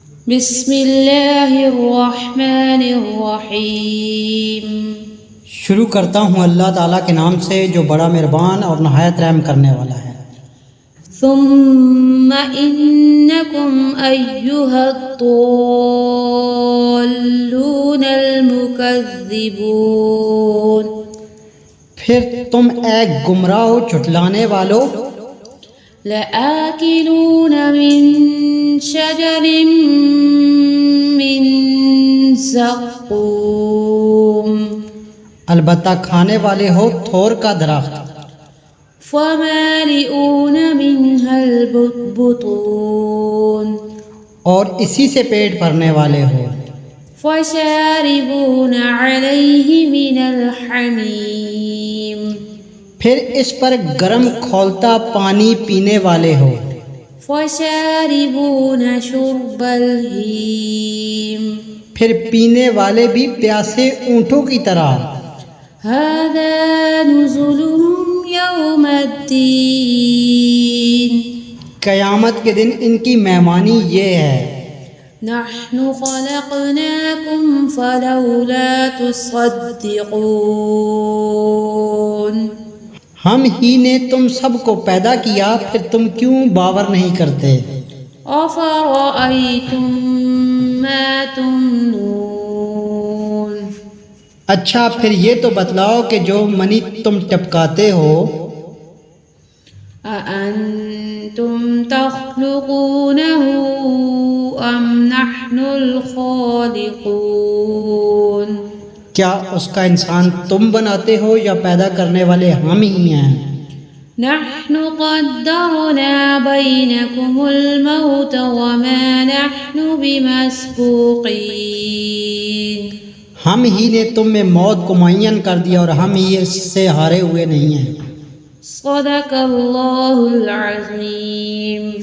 بسم اللہ الرحمن الرحیم۔ شروع کرتا ہوں اللہ تعالیٰ کے نام سے جو بڑا مہربان اور نہایت رحم کرنے والا ہے۔ ثم انکم ایھا الضالون المکذبون، پھر تم اے گمراہ جھٹلانے والو لآکلون من شجر من زقوم، البتہ کھانے والے ہو تھور کا درخت، فمالئون منها البطون، اور اسی سے پیٹ بھرنے والے ہو، فشاربون علیہ من الحمیم، پھر اس پر گرم کھولتا پانی پینے والے ہو، فشاربون شرب الہیم، پھر پینے والے بھی پیاسے اونٹوں کی طرح۔ ھذا نزلهم یوم الدین، قیامت کے دن ان کی مہمانی یہ ہے۔ نحن خلقناکم فلولا تصدقون، ہم ہی نے تم سب کو پیدا کیا پھر تم کیوں باور نہیں کرتے؟ افرأیتم ما تمنون، اچھا پھر یہ تو بتلاؤ کہ جو منی تم ٹپکاتے ہو، اانتم تخلقونہ ام نحن الخالقون، کیا اس کا انسان تم بناتے ہو یا پیدا کرنے والے ہم ہی ہیں؟ نحن قدرنا بینکم الموت وما نحن بمسبوقین، ہم ہی نے تم میں موت کو معین کر دیا اور ہم ہی اس سے ہارے ہوئے نہیں ہیں۔ صدق اللہ العظیم۔